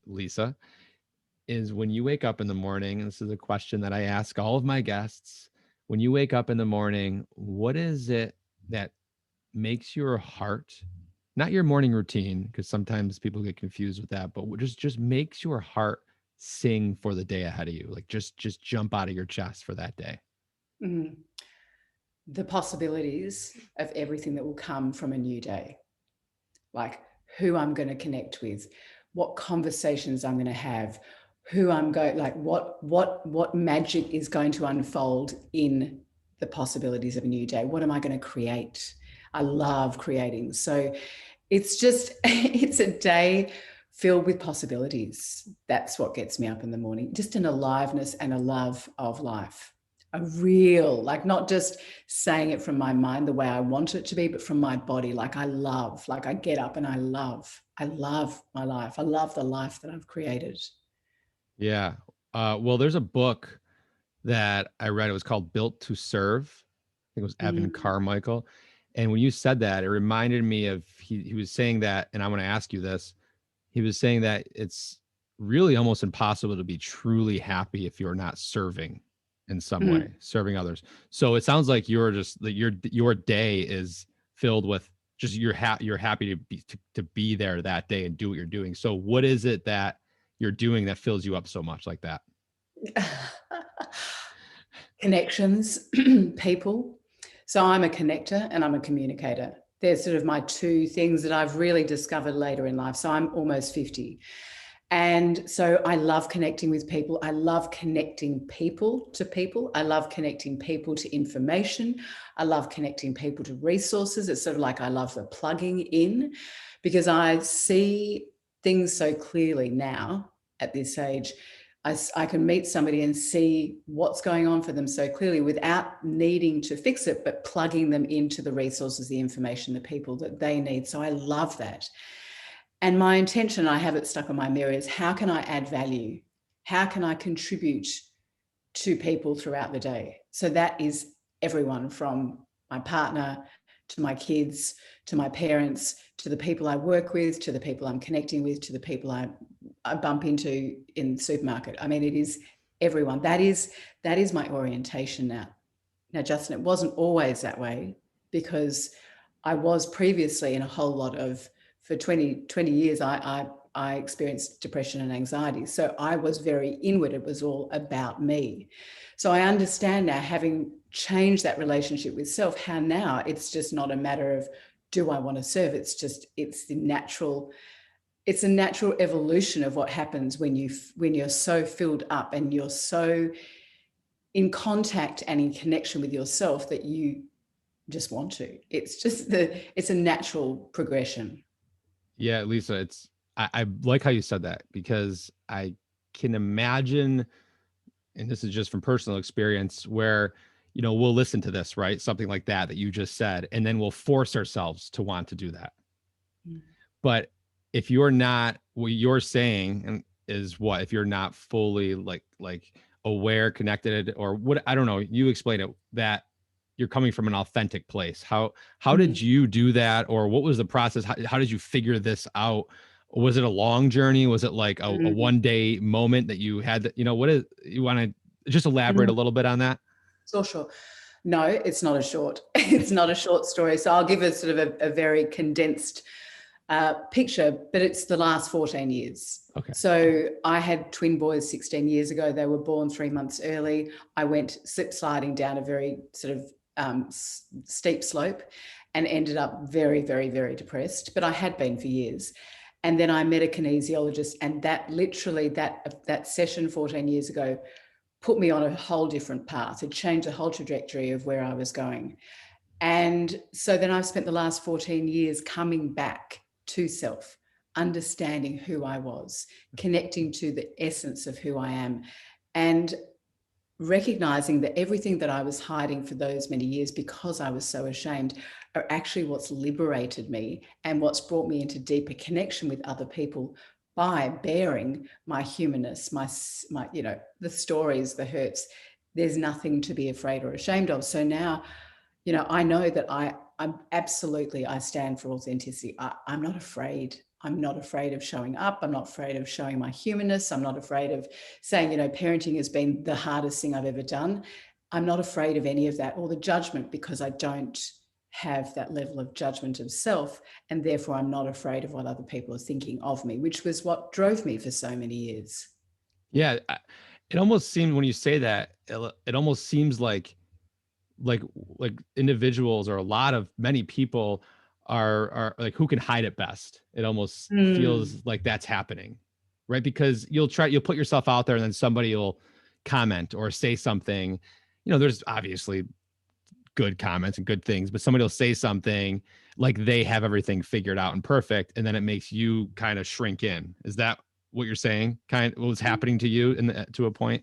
Lisa, is when you wake up in the morning, and this is a question that I ask all of my guests, when you wake up in the morning, what is it that makes your heart, not your morning routine, because sometimes people get confused with that, but what just makes your heart sing for the day ahead of you, like just jump out of your chest for that day? Mm. The possibilities of everything that will come from a new day, like who I'm going to connect with, what conversations I'm going to have, who I'm going, like what magic is going to unfold in the possibilities of a new day. What am I going to create? I love creating. So it's just, it's a day filled with possibilities. That's what gets me up in the morning, just an aliveness and a love of life. A real, like not just saying it from my mind the way I want it to be, but from my body. Like I love, like I get up and I love my life. I love the life that I've created. Yeah. Well, there's a book that I read. It was called Built to Serve. I think it was Evan Mm, Carmichael. And when you said that, it reminded me of he was saying that, and I want to ask you this. He was saying that it's really almost impossible to be truly happy if you're not serving in some mm. way, serving others. So it sounds like you're just that your day is filled with just you're happy to be there that day and do what you're doing. So what is it that you're doing that fills you up so much like that? Connections, people. So I'm a connector and I'm a communicator. They're sort of my two things that I've really discovered later in life. So I'm almost 50. And so I love connecting with people. I love connecting people to people. I love connecting people to information. I love connecting people to resources. It's sort of like I love the plugging in because I see things so clearly now at this age. I can meet somebody and see what's going on for them so clearly without needing to fix it, but plugging them into the resources, the information, the people that they need. So I love that. And my intention, I have it stuck on my mirror, is how can I add value? How can I contribute to people throughout the day? So that is everyone from my partner to my kids, to my parents, to the people I work with, to the people I'm connecting with, to the people I bump into in the supermarket. I mean, it is everyone. That is my orientation now. Now, Justin, it wasn't always that way because I was previously in a whole lot of, for 20 years, I experienced depression and anxiety. So I was very inward. It was all about me. So I understand now, having changed that relationship with self, how now it's just not a matter of, do I want to serve? It's just, it's a natural evolution of what happens when you're so filled up and you're so in contact and in connection with yourself that you just want to. It's just it's a natural progression. Yeah, Lisa, I like how you said that because I can imagine, and this is just from personal experience, where we'll listen to this, right? Something like that you just said, and then we'll force ourselves to want to do that. Mm. But if you're not, what you're saying and is what, if you're not fully like aware, connected, or what, I don't know, you explain it, that you're coming from an authentic place. How did Mm. you do that, or what was the process? How did you figure this out? Was it a long journey? Was it like a Mm. 1 day moment that you had that, what is, you want to just elaborate Mm. a little bit on that? Sure. No, it's not a short. It's not a short story. So I'll give a sort of a very condensed picture, but it's the last 14 years. Okay. So I had twin boys 16 years ago. They were born 3 months early. I went slip sliding down a very sort of steep slope and ended up very, very, very depressed. But I had been for years. And then I met a kinesiologist, and that literally that session 14 years ago put me on a whole different path. It changed the whole trajectory of where I was going. And so then I've spent the last 14 years coming back to self, understanding who I was, connecting to the essence of who I am, and recognizing that everything that I was hiding for those many years because I was so ashamed are actually what's liberated me and what's brought me into deeper connection with other people by bearing my humanness, my the stories, the hurts. There's nothing to be afraid or ashamed of. So now, I know that I stand for authenticity. I'm not afraid. I'm not afraid of showing up. I'm not afraid of showing my humanness. I'm not afraid of saying, parenting has been the hardest thing I've ever done. I'm not afraid of any of that or the judgment, because I don't have that level of judgment of self. And therefore, I'm not afraid of what other people are thinking of me, which was what drove me for so many years. Yeah, it almost seems when you say that, it almost seems like like individuals or many people are like who can hide it best. It almost Mm. feels like that's happening, right? Because you'll put yourself out there and then somebody will comment or say something. There's obviously good comments and good things, but somebody will say something like they have everything figured out and perfect, and then it makes you kind of shrink in. Is that what you're saying? Kind of what was happening to you to a point?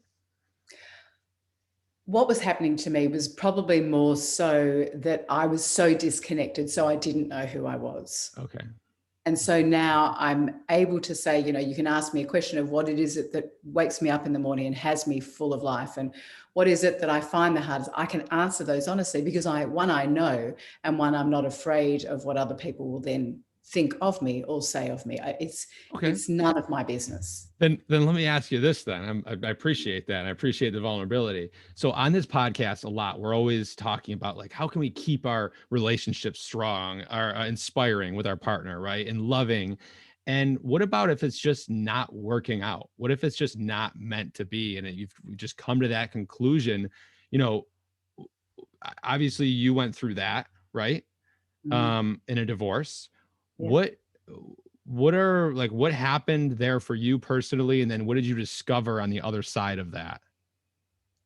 What was happening to me was probably more so that I was so disconnected, so I didn't know who I was. Okay. And so now I'm able to say, you can ask me a question of what it is that wakes me up in the morning and has me full of life. And what is it that I find the hardest? I can answer those honestly because I know, and one, I'm not afraid of what other people will then think of me or say of me. Okay. It's none of my business. Then let me ask you this then. I appreciate that. I appreciate the vulnerability. So on this podcast a lot, we're always talking about like how can we keep our relationships strong, our inspiring with our partner, right? And loving. And what about if it's just not working out? What if it's just not meant to be and you've just come to that conclusion, you know, obviously you went through that, right? Mm, In a divorce. yeah. What happened there for you personally, and then what did you discover on the other side of that?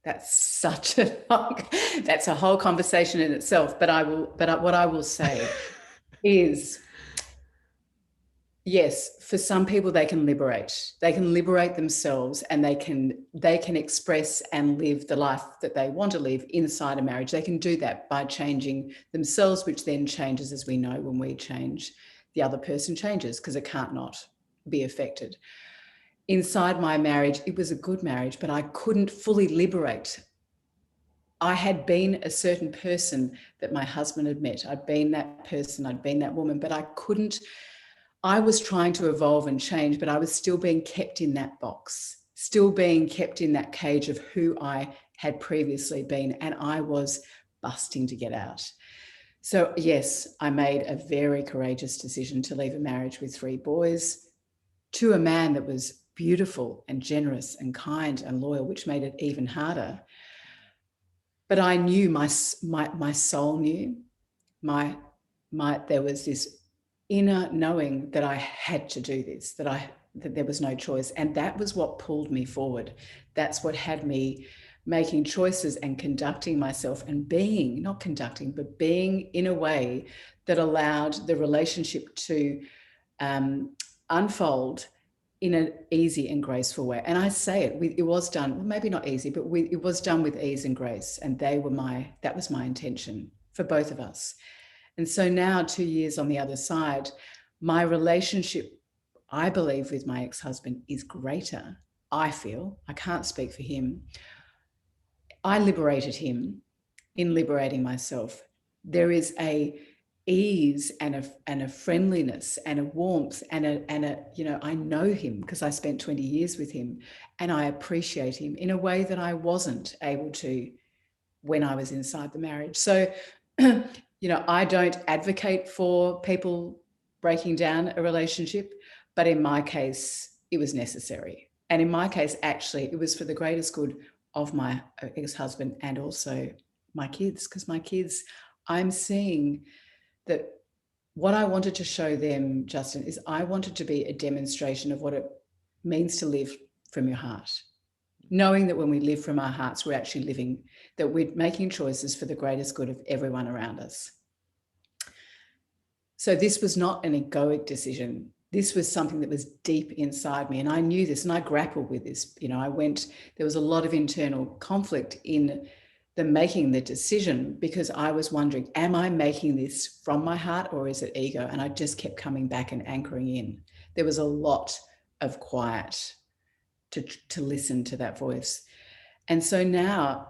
That's such a that's a whole conversation in itself. What I will say is, yes, for some people they can liberate. They can liberate themselves, and they can express and live the life that they want to live inside a marriage. They can do that by changing themselves, which then changes, as we know, when we change, the other person changes because it can't not be affected. Inside my marriage, it was a good marriage, but I couldn't fully liberate. I had been a certain person that my husband had met. I'd been that person, I'd been that woman, but I couldn't. I was trying to evolve and change, but I was still being kept in that box, still being kept in that cage of who I had previously been. And I was busting to get out. So, yes, I made a very courageous decision to leave a marriage with 3 boys to a man that was beautiful and generous and kind and loyal, which made it even harder. But I knew my soul knew, my there was this inner knowing that I had to do this, that there was no choice. And that was what pulled me forward. That's what had me making choices and conducting myself and being, not conducting, but being in a way that allowed the relationship to unfold in an easy and graceful way. And I say it was done, well, maybe not easy, but it was done with ease and grace. And that was my intention for both of us. And so now, 2 years on the other side, my relationship, I believe, with my ex-husband is greater. I feel, I can't speak for him. I liberated him in liberating myself. There is a ease and a friendliness and a warmth and a I know him because I spent 20 years with him, and I appreciate him in a way that I wasn't able to when I was inside the marriage. So I don't advocate for people breaking down a relationship, but in my case it was necessary, and in my case actually it was for the greatest good of my ex-husband and also my kids, because my kids, I'm seeing that what I wanted to show them, Justin, is I wanted to be a demonstration of what it means to live from your heart. Knowing that when we live from our hearts, we're actually living, that we're making choices for the greatest good of everyone around us. So this was not an egoic decision. This was something that was deep inside me. And I knew this and I grappled with this. There was a lot of internal conflict in the making the decision, because I was wondering, am I making this from my heart or is it ego? And I just kept coming back and anchoring in. There was a lot of quiet to listen to that voice. And so now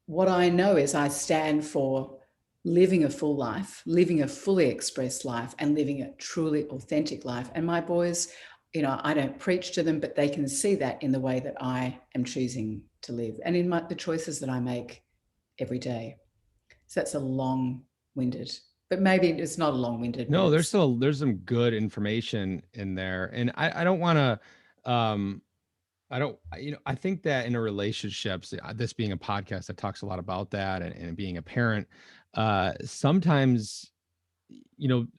what I know is I stand for living a full life, living a fully expressed life, and living a truly authentic life. And my boys, I don't preach to them, but they can see that in the way that I am choosing to live and in the choices that I make every day. So that's a long-winded, but maybe it's not a long-winded, but No, it's. there's some good information in there. And I don't want to, I don't, I think that in a relationships, this being a podcast that talks a lot about that, and being a parent, sometimes,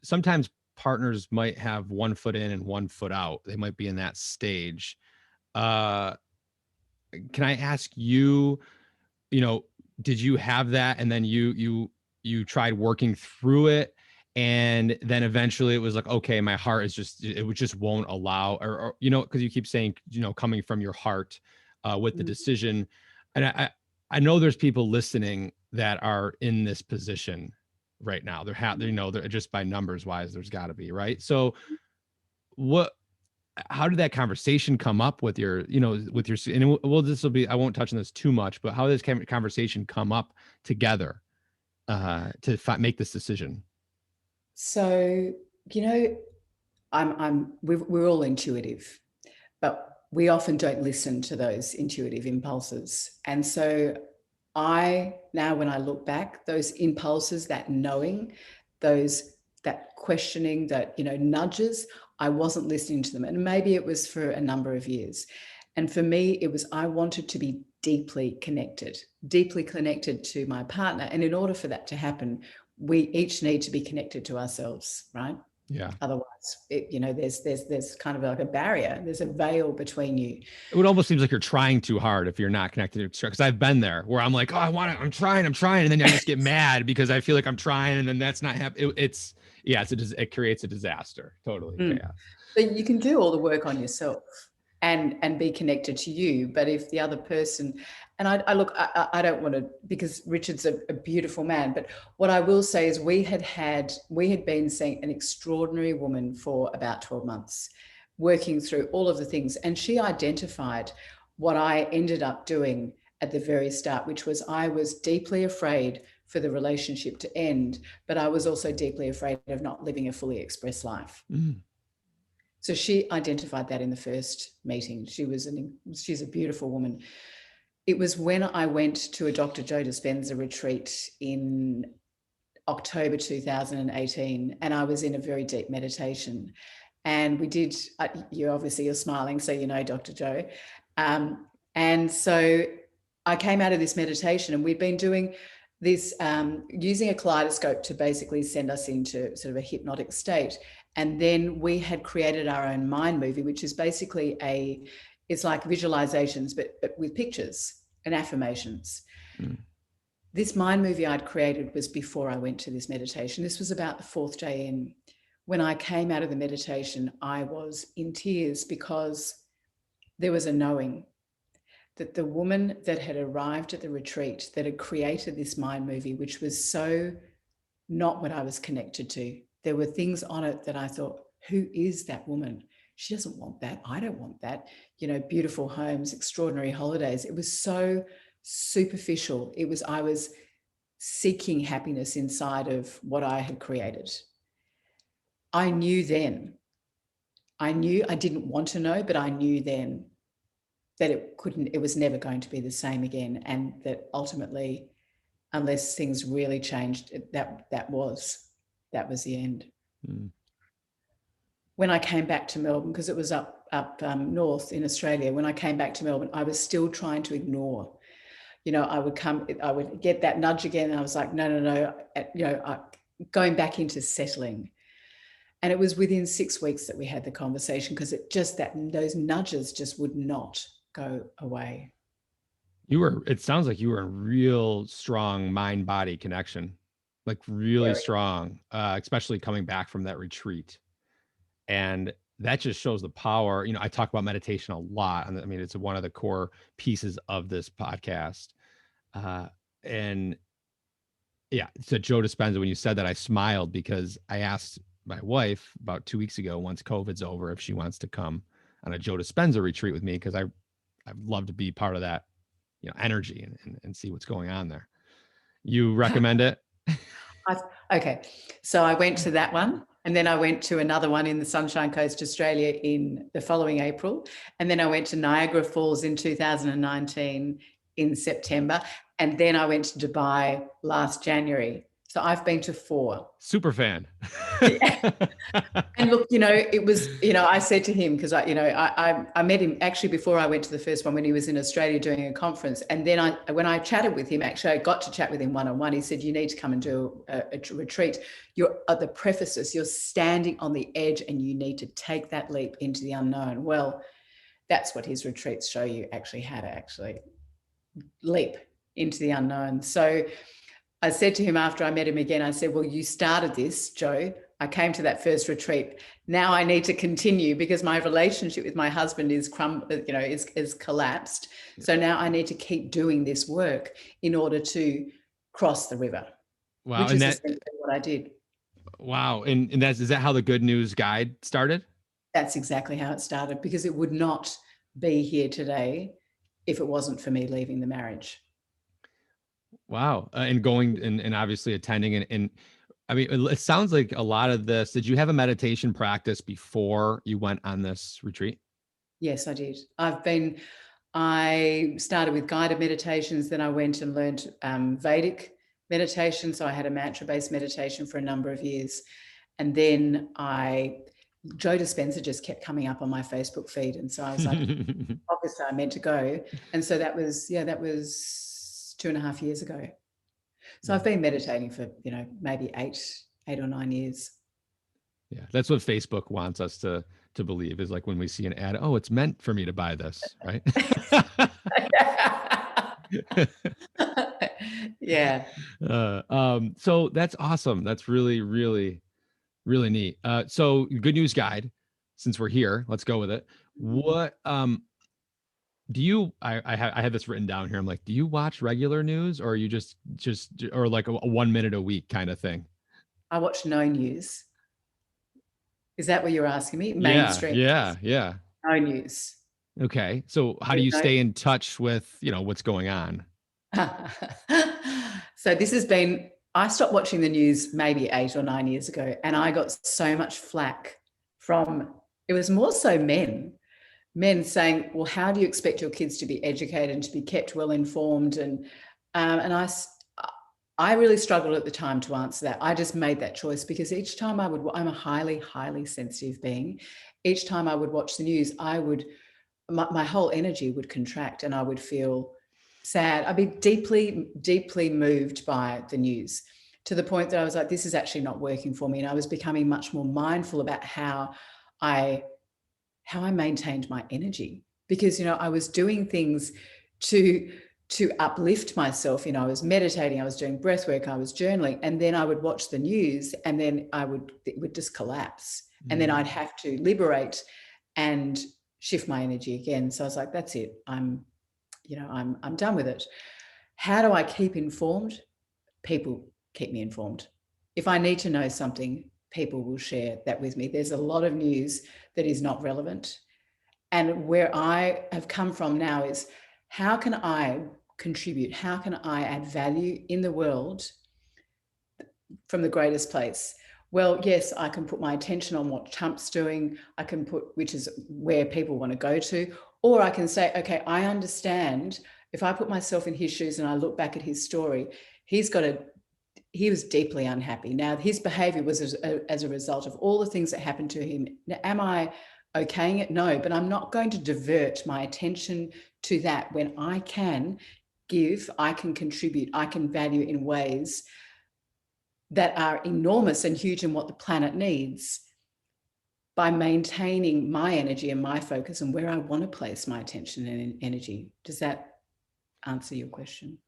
sometimes partners might have one foot in and one foot out. They might be in that stage. Uh, can I ask you, you know, did you have that, and then you tried working through it, and then eventually it was like, okay, my heart is just, it would just won't allow, or because you keep saying, coming from your heart, with the decision. And I know there's people listening that are in this position right now. They're just, by numbers wise, there's got to be, right? So what how did that conversation come up with your, with your, and this will be, I won't touch on this too much, but how did this conversation come up together, to make this decision? So, you know, we're all intuitive, but we often don't listen to those intuitive impulses. And so now when I look back, those impulses, that knowing, that questioning, that, nudges, I wasn't listening to them. And maybe it was for a number of years. And for me, it was, I wanted to be deeply connected to my partner. And in order for that to happen, we each need to be connected to ourselves, right? Yeah. Otherwise, there's kind of like a barrier. There's a veil between you. It would almost seems like you're trying too hard if you're not connected to, because I've been there where I'm like, oh, I'm trying, and then I just get mad because I feel like I'm trying, and then that's not happening. It creates a disaster, totally chaos. But you can do all the work on yourself and be connected to you. But if the other person, and I don't want to, because Richard's a beautiful man, but what I will say is we had been seeing an extraordinary woman for about 12 months, working through all of the things. And she identified what I ended up doing at the very start, which was, I was deeply afraid for the relationship to end, but I was also deeply afraid of not living a fully expressed life. So she identified that in the first meeting. She's a beautiful woman. It was when I went to a Dr. Joe Dispenza retreat in October 2018, and I was in a very deep meditation. And we did, you're smiling, so you know Dr. Joe. And so I came out of this meditation, and we've been doing this, using a kaleidoscope to basically send us into sort of a hypnotic state. And then we had created our own mind movie, which is basically it's like visualizations, but with pictures and affirmations. This mind movie I'd created was before I went to this meditation. This was about the fourth day in. When I came out of the meditation, I was in tears, because there was a knowing that the woman that had arrived at the retreat, that had created this mind movie, which was so not what I was connected to. There were things on it that I thought, who is that woman? She doesn't want that. I don't want that. Beautiful homes, extraordinary holidays. It was so superficial. I was seeking happiness inside of what I had created. I knew then. I didn't want to know, but I knew then that it was never going to be the same again. And that ultimately, unless things really changed, that was the end. When I came back to Melbourne, because it was up north in Australia, when I came back to Melbourne, I was still trying to ignore. I would get that nudge again, and I was like, no. Going back into settling. And it was within 6 weeks that we had the conversation, because those nudges just would not go away. It sounds like you were in real strong mind body connection, like really Very. strong, especially coming back from that retreat. And that just shows the power. I talk about meditation a lot. And I mean, it's one of the core pieces of this podcast. And yeah, so Joe Dispenza, when you said that, I smiled, because I asked my wife about 2 weeks ago, once COVID's over, if she wants to come on a Joe Dispenza retreat with me, because I'd love to be part of that, energy, and see what's going on there. You recommend it? Okay. So I went to that one, and then I went to another one in the Sunshine Coast, Australia in the following April. And then I went to Niagara Falls in 2019 in September. And then I went to Dubai last January. So I've been to 4. Super fan. Yeah. And look, it was, I said to him, because I met him actually before I went to the first one when he was in Australia doing a conference. And then when I chatted with him, actually, I got to chat with him one-on-one. He said, you need to come and do a retreat. You're at the prefaces, you're standing on the edge and you need to take that leap into the unknown. Well, that's what his retreats show you, actually how to actually leap into the unknown. So I said to him after I met him again, I said, well, you started this, Joe. I came to that first retreat. Now I need to continue because my relationship with my husband is collapsed. So now I need to keep doing this work in order to cross the river, Wow. which And is that, essentially what I did. wow. And is that how the Good News Guide started? That's exactly how it started, because it would not be here today if it wasn't for me leaving the marriage. Wow. And going and obviously attending and I mean, it sounds like a lot of this. Did you have a meditation practice before you went on this retreat? Yes, I did. I started with guided meditations, then I went and learned Vedic meditation. So I had a mantra-based meditation for a number of years. And then Joe Dispenza just kept coming up on my Facebook feed. And so I was like, obviously I meant to go. And so that was 2.5 years ago. So I've been meditating for, maybe 8 or 9 years. Yeah, that's what Facebook wants us to believe, is like when we see an ad, oh, it's meant for me to buy this, right? Yeah. So that's awesome. That's really, really, really neat. So Good News Guide, since we're here, let's go with it. What do you I have this written down here. I'm like, do you watch regular news, or are you just or like a 1 minute a week kind of thing? I watch no news. Is that what you're asking me? Yeah, Mainstream yeah, news. yeah. No news. Okay. So how do There's you no stay in touch with, what's going on? So this has been, I stopped watching the news maybe 8 or 9 years ago, and I got so much flack from, it was more so men saying, well, how do you expect your kids to be educated and to be kept well informed? And I really struggled at the time to answer that. I just made that choice because each time I'm a highly, highly sensitive being. Each time I would watch the news, my whole energy would contract and I would feel sad. I'd be deeply, deeply moved by the news, to the point that I was like, this is actually not working for me. And I was becoming much more mindful about how I maintained my energy, because, I was doing things to uplift myself. I was meditating, I was doing breath work, I was journaling, and then I would watch the news and then it would just collapse. And then I'd have to liberate and shift my energy again. So I was like, that's it. I'm done with it. How do I keep informed? People keep me informed. If I need to know something, people will share that with me. There's a lot of news that is not relevant. And where I have come from now is, how can I contribute? How can I add value in the world from the greatest place? Well, yes, I can put my attention on what Trump's doing. I can which is where people want to go to, or I can say, okay, I understand. If I put myself in his shoes and I look back at his story, he was deeply unhappy. Now, his behavior was as a result of all the things that happened to him. Now, am I okaying it? No, but I'm not going to divert my attention to that when I can give, I can contribute, I can value in ways that are enormous and huge in what the planet needs, by maintaining my energy and my focus and where I want to place my attention and energy. Does that answer your question?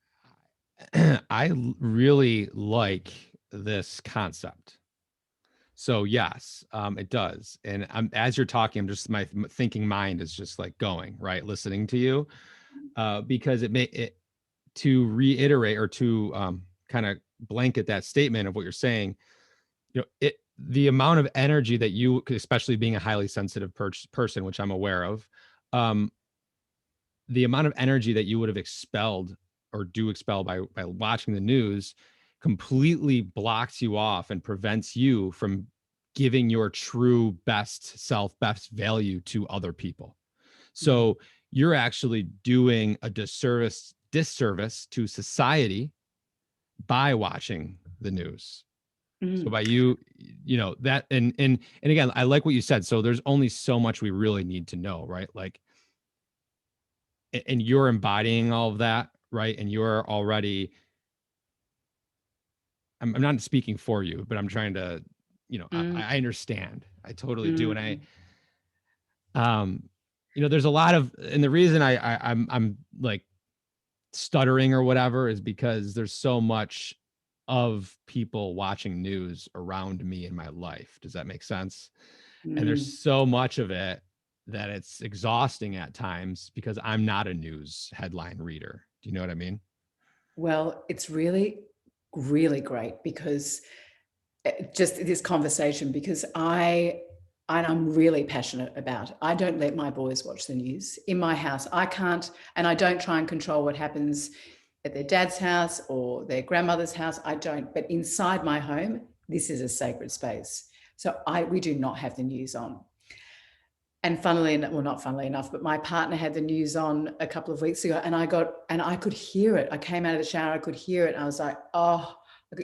I really like this concept. So yes, it does. And as you're talking, I'm just, my thinking mind is just like going, right, listening to you, because to reiterate, or to kind of blanket that statement of what you're saying, the amount of energy that you, especially being a highly sensitive person, which I'm aware of, um, the amount of energy that you would have expelled or do expel by watching the news completely blocks you off and prevents you from giving your true best self, best value to other people. Mm. So you're actually doing a disservice to society by watching the news. So Mm. by that, and again, I like what you said. So there's only so much we really need to know, right? Like, and you're embodying all of that, right? And you're already, I'm not speaking for you, but I'm trying to, Mm. I understand. I totally do. And Mm. um, there's a lot of, and the reason I'm like stuttering or whatever is because there's so much of people watching news around me in my life. Does that make sense? And there's Mm. so much of it that it's exhausting at times because I'm not a news headline reader. Do you know what I mean? Well, it's really, really great because just this conversation, because I'm really passionate about. I don't let my boys watch the news in my house. I can't, and I don't try and control what happens at their dad's house or their grandmother's house. I don't. But inside my home, this is a sacred space. So we do not have the news on. And funnily enough, well, not funnily enough, but my partner had the news on a couple of weeks ago, and I could hear it. I came out of the shower, I could hear it. And I was like, oh,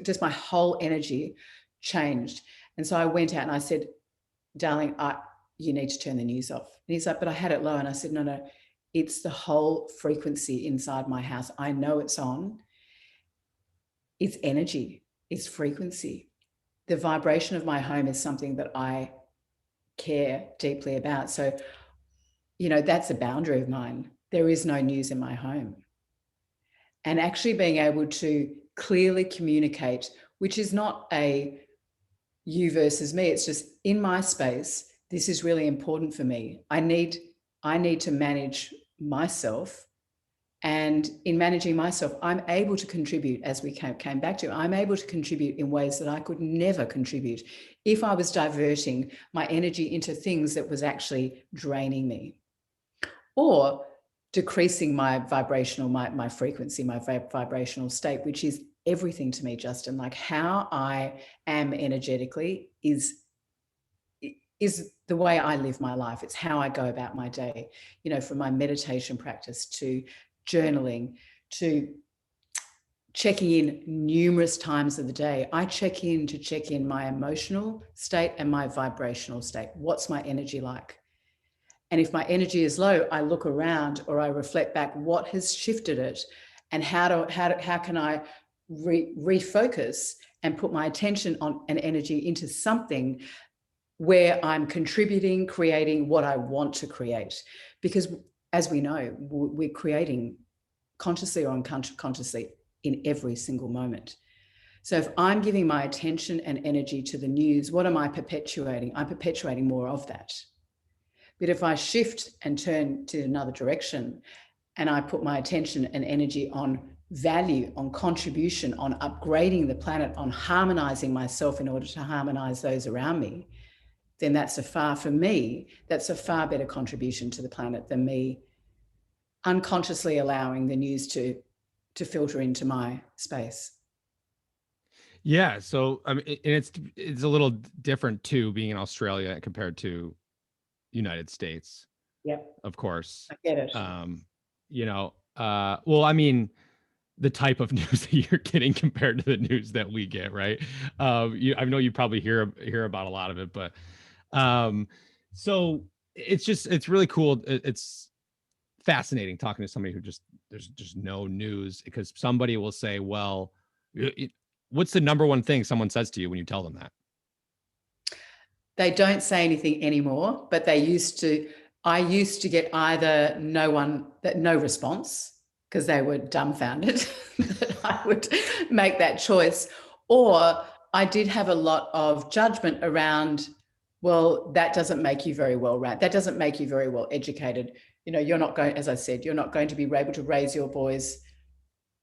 just my whole energy changed. And so I went out and I said, darling, you need to turn the news off. And he's like, but I had it low. And I said, no, it's the whole frequency inside my house. I know it's on. It's energy, it's frequency. The vibration of my home is something that I care deeply about. So that's a boundary of mine. There is no news in my home. And actually being able to clearly communicate, which is not a you versus me, it's just in my space, this is really important for me. I need to manage myself. And in managing myself, I'm able to contribute, as we came back to, I'm able to contribute in ways that I could never contribute if I was diverting my energy into things that was actually draining me, or decreasing my vibrational, my frequency, my vibrational state, which is everything to me, Justin. Like how I am energetically is the way I live my life. It's how I go about my day, from my meditation practice to journaling to checking in numerous times of the day. I check in my emotional state and my vibrational state. What's my energy like? And if my energy is low, I look around or I reflect back what has shifted it, and how can I refocus and put my attention on and energy into something where I'm contributing, creating what I want to create. Because as we know, we're creating consciously or unconsciously in every single moment. So if I'm giving my attention and energy to the news, what am I perpetuating? I'm perpetuating more of that. But if I shift and turn to another direction and I put my attention and energy on value, on contribution, on upgrading the planet, on harmonizing myself in order to harmonize those around me, then that's a far better contribution to the planet than me unconsciously allowing the news to filter into my space. Yeah. So I mean, and it's a little different too, being in Australia compared to United States, Yep, of course. I get it. Well, I mean, the type of news that you're getting compared to the news that we get, right? I know you probably hear about a lot of it, but um, so it's really cool. It's fascinating talking to somebody who there's just no news, because somebody will say, well, what's the number one thing someone says to you when you tell them that? They don't say anything anymore, but they used to. I used to get either no response, because they were dumbfounded that I would make that choice, or I did have a lot of judgment around, well, that doesn't make you very well that doesn't make you very well educated. You're not going, as I said, you're not going to be able to raise your boys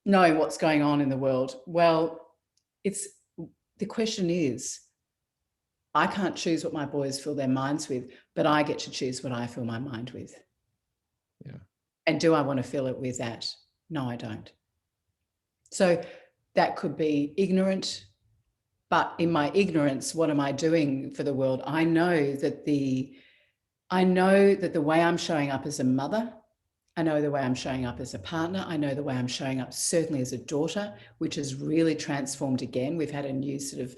knowing what's going on in the world. Well, the question is, I can't choose what my boys fill their minds with, but I get to choose what I fill my mind with. Yeah. And do I want to fill it with that? No, I don't. So that could be ignorant. But in my ignorance, what am I doing for the world? I know that the way I'm showing up as a mother, I know the way I'm showing up as a partner, I know the way I'm showing up certainly as a daughter, which has really transformed again. We've had a new sort of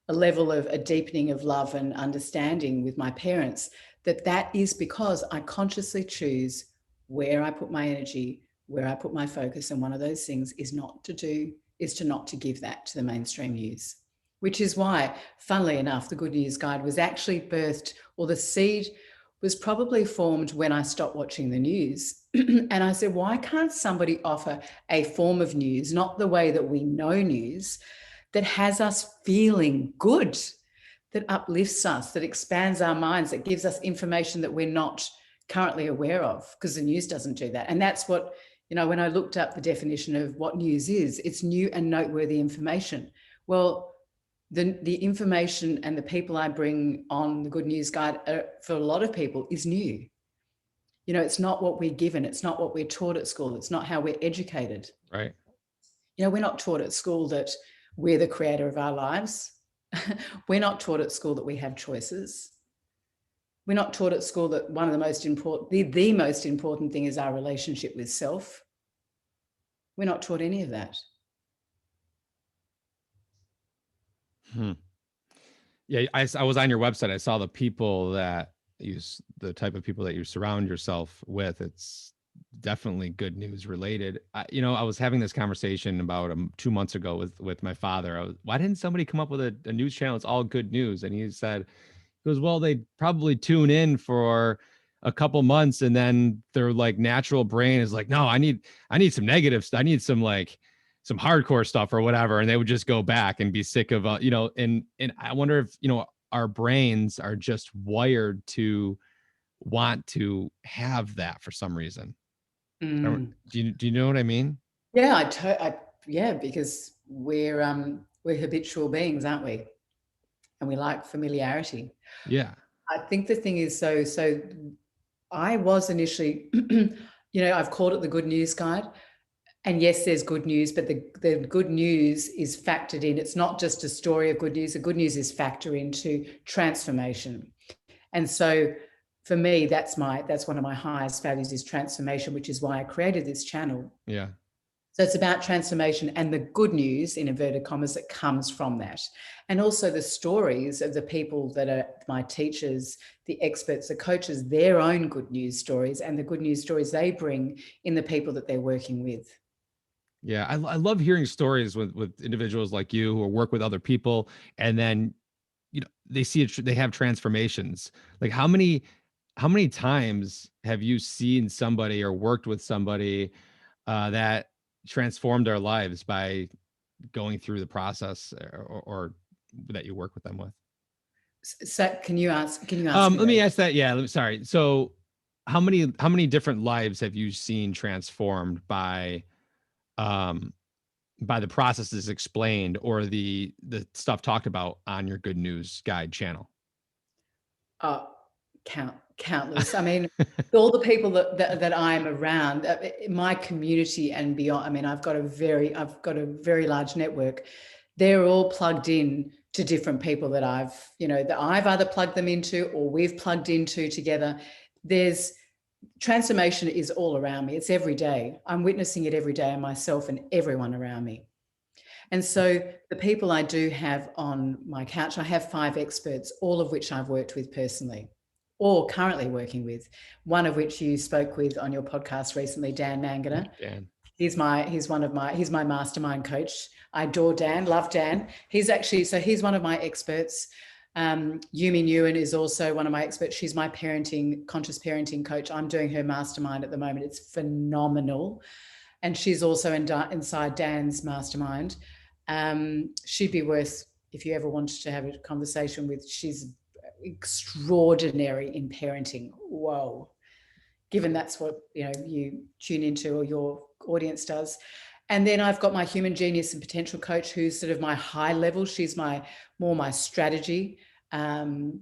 a level of a deepening of love and understanding with my parents, that is because I consciously choose where I put my energy, where I put my focus. And one of those things is not to give that to the mainstream news, which is why, funnily enough, the Good News Guide was actually birthed, or the seed was probably formed when I stopped watching the news. And I said, why can't somebody offer a form of news, not the way that we know news, that has us feeling good, that uplifts us, that expands our minds, that gives us information that we're not currently aware of, because the news doesn't do that. And that's what, when I looked up the definition of what news is, it's new and noteworthy information. Well, the information and the people I bring on the Good News Guide for a lot of people is new. It's not what we're given. It's not what we're taught at school. It's not how we're educated. Right. We're not taught at school that we're the creator of our lives. We're not taught at school that we have choices. We're not taught at school that one of the most important, the most important thing is our relationship with self. We're not taught any of that. Yeah, I was on your website. I saw the people the type of people that you surround yourself with. It's definitely good news related. I was having this conversation about 2 months ago with my father. Why didn't somebody come up with a news channel? It's all good news. And he goes, well, they probably tune in for a couple months and then their like natural brain is like, no, I need some negative stuff. I need some like some hardcore stuff or whatever. And they would just go back and be sick of, and I wonder if, our brains are just wired to want to have that for some reason. Do you know what I mean? Yeah, yeah, because we're habitual beings, aren't we? And we like familiarity. Yeah. I think the thing is, so I was initially, I've called it the Good News Guide. And yes, there's good news, but the good news is factored in. It's not just a story of good news. The good news is factored into transformation. And so for me, that's one of my highest values is transformation, which is why I created this channel. Yeah. So it's about transformation and the good news, in inverted commas, that comes from that. And also the stories of the people that are my teachers, the experts, the coaches, their own good news stories and the good news stories they bring in the people that they're working with. Yeah, I love hearing stories with individuals like you who work with other people, and then they see they have transformations. Like how many times have you seen somebody or worked with somebody that transformed their lives by going through the process or that you work with them with? So can you ask me Let me that? ask that. Yeah, sorry. So how many different lives have you seen transformed um by the processes explained or the stuff talked about on your Good News Guide channel? Countless. I mean, all the people that I'm around, my community and beyond. I mean, I've got a very large network. They're all plugged in to different people that I've either plugged them into or we've plugged into together. There's transformation is all around me. It's every day. I'm witnessing it every day in myself and everyone around me. And so the people I do have on my couch, I have 5 experts, all of which I've worked with personally or currently working with, one of which you spoke with on your podcast recently, Dan Mangana. Dan. He's my mastermind coach. I adore Dan, love Dan. He's one of my experts. Yumi Nguyen is also one of my experts. She's my conscious parenting coach. I'm doing her mastermind at the moment. It's phenomenal. And she's also inside Dan's mastermind. She'd be worth, if you ever wanted to have a conversation with, she's extraordinary in parenting. Whoa. Given that's what, you tune into or your audience does. And then I've got my human genius and potential coach, who's sort of my high level. She's my strategy. And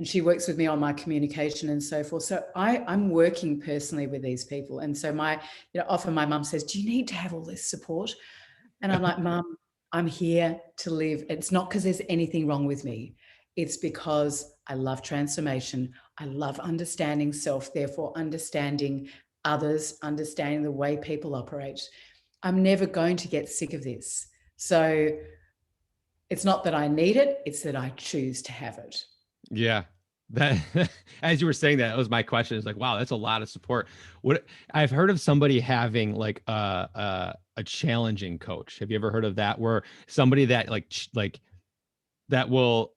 she works with me on my communication and so forth. So I'm working personally with these people. And so often my mum says, do you need to have all this support? And I'm like, Mum, I'm here to live. It's not because there's anything wrong with me. It's because I love transformation. I love understanding self, therefore understanding others, understanding the way people operate. I'm never going to get sick of this. So it's not that I need it, it's that I choose to have it. Yeah. That as you were saying that, was my question. It's like, wow, that's a lot of support. What I've heard of somebody having like a challenging coach. Have you ever heard of that? Where somebody that like that will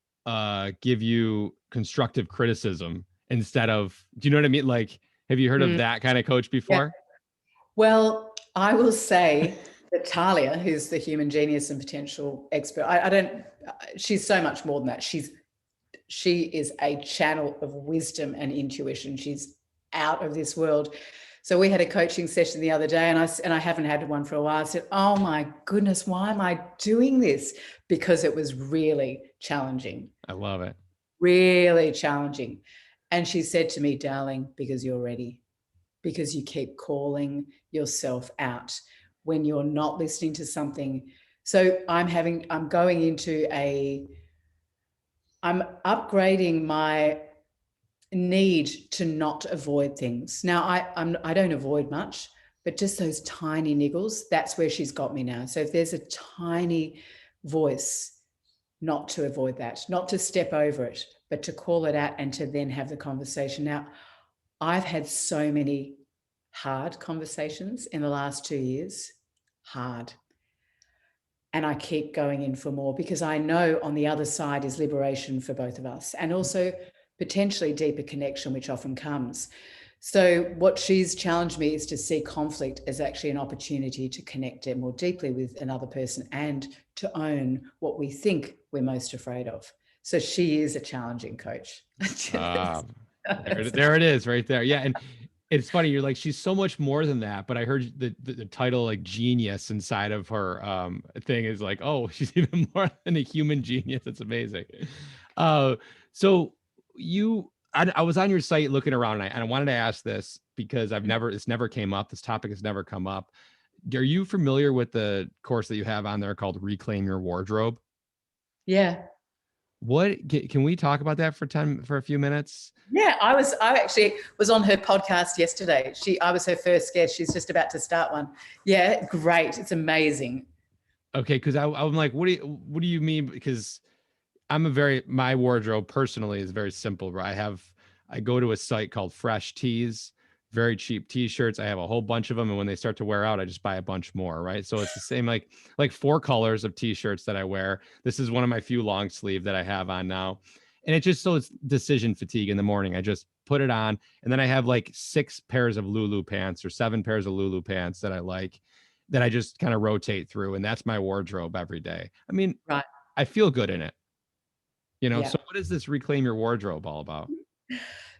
give you constructive criticism instead of, do you know what I mean? Like, have you heard of Mm, that kind of coach yeah. before? Well, I will say that Talia, who's the human genius and potential expert, I don't, she's so much more than that. She is a channel of wisdom and intuition. She's out of this world. So we had a coaching session the other day, and I haven't had one for a while. I said, "Oh my goodness, why am I doing this?" Because it was really challenging, I love it. really challenging. And she said to me, "Darling, because you're ready, because you keep calling yourself out when you're not listening to something." So I'm upgrading my need to not avoid things. Now I don't avoid much, but just those tiny niggles, that's where she's got me now. So if there's a tiny voice, not to avoid that, not to step over it, but to call it out and to then have the conversation. Now, I've had so many hard conversations in the last 2 years, hard. And I keep going in for more because I know on the other side is liberation for both of us, and also potentially deeper connection, which often comes. So what she's challenged me is to see conflict as actually an opportunity to connect it more deeply with another person and to own what we think we're most afraid of. So she is a challenging coach. Ah, there it is right there. Yeah. And it's funny, you're like, she's so much more than that. But I heard the title like genius inside of her thing is like, oh, she's even more than a human genius. It's amazing. Uh so I was on your site looking around, and I wanted to ask this because it's never came up. This topic has never come up. Are you familiar with the course that you have on there called Reclaim Your Wardrobe? Yeah. What can we talk about that for a few minutes? Yeah, I actually was on her podcast yesterday. I was her first guest. She's just about to start one. Yeah, great. It's amazing. Okay, because I'm like, what do you mean? Because my wardrobe personally is very simple. Right? I go to a site called Fresh Tees, very cheap t-shirts. I have a whole bunch of them, and when they start to wear out, I just buy a bunch more. Right? So it's the same like four colors of t-shirts that I wear. This is one of my few long sleeve that I have on now, and it's decision fatigue in the morning. I just put it on, and then I have like 6 pairs of Lulu pants or 7 pairs of Lulu pants that I like, that I just kind of rotate through, and that's my wardrobe every day. I mean, Right. I feel good in it. Yeah. So what is this Reclaim Your Wardrobe all about?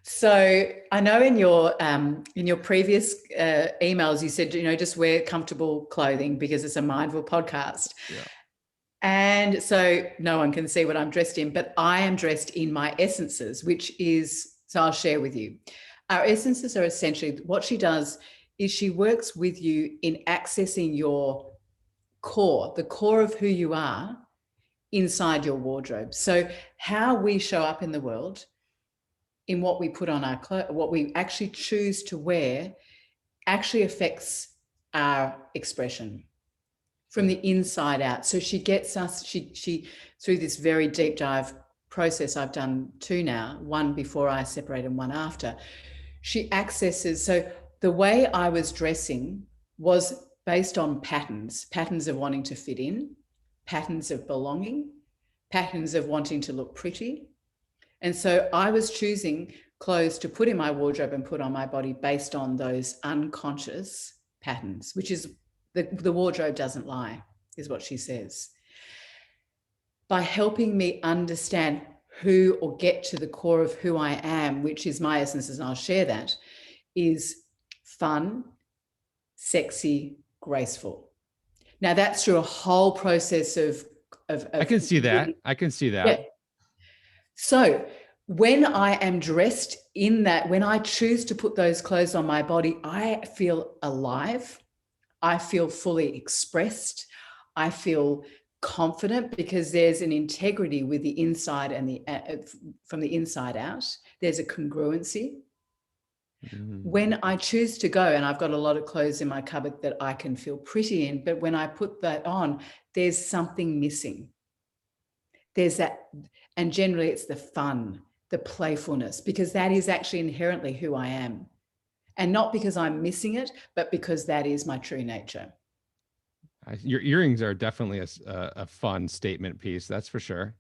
So I know in your previous emails you said, just wear comfortable clothing because it's a mindful podcast. Yeah. And so no one can see what I'm dressed in, but I am dressed in my essences, so I'll share with you. Our essences are essentially, what she does is she works with you in accessing your core, the core of who you are inside your wardrobe. So how we show up in the world, in what we put on our clothes, what we actually choose to wear, actually affects our expression from the inside out. So she gets us, she through this very deep dive process, I've done 2 now, one before I separate and one after, she accesses. So the way I was dressing was based on patterns of wanting to fit in, patterns of belonging, patterns of wanting to look pretty. And so I was choosing clothes to put in my wardrobe and put on my body based on those unconscious patterns, which is the wardrobe doesn't lie, is what she says. By helping me understand who, or get to the core of who I am, which is my essence, and I'll share that, is fun, sexy, graceful. Now that's through a whole process of I can see that. I can see yeah. that. So when I am dressed in that, when I choose to put those clothes on my body, I feel alive. I feel fully expressed. I feel confident because there's an integrity with the inside and from the inside out. There's a congruency. Mm. When I choose to go, and I've got a lot of clothes in my cupboard that I can feel pretty in, but when I put that on, there's something missing. There's that, and generally it's the fun, the playfulness, because that is actually inherently who I am. And not because I'm missing it, but because that is my true nature. Your earrings are definitely a fun statement piece. That's for sure.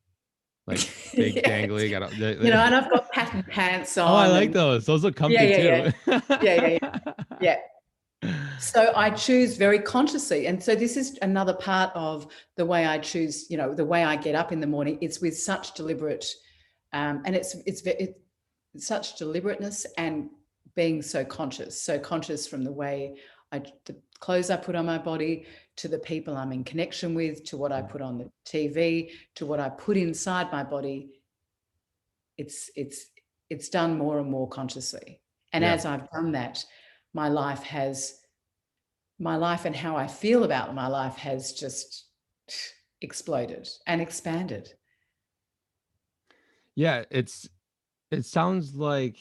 Like big Yes. dangly. Got And I've got patterned pants oh, I on, like and those. Those look yeah, comfy yeah, yeah, too. yeah, yeah, yeah, yeah. So I choose very consciously. And so this is another part of the way I choose, the way I get up in the morning. It's with such deliberate, and it's such deliberateness and being so conscious from the way the clothes I put on my body, to the people I'm in connection with, to what I put on the TV, to what I put inside my body. It's done more and more consciously. And Yeah. as I've done that, my life and how I feel about my life has just exploded and expanded. Yeah, it sounds like,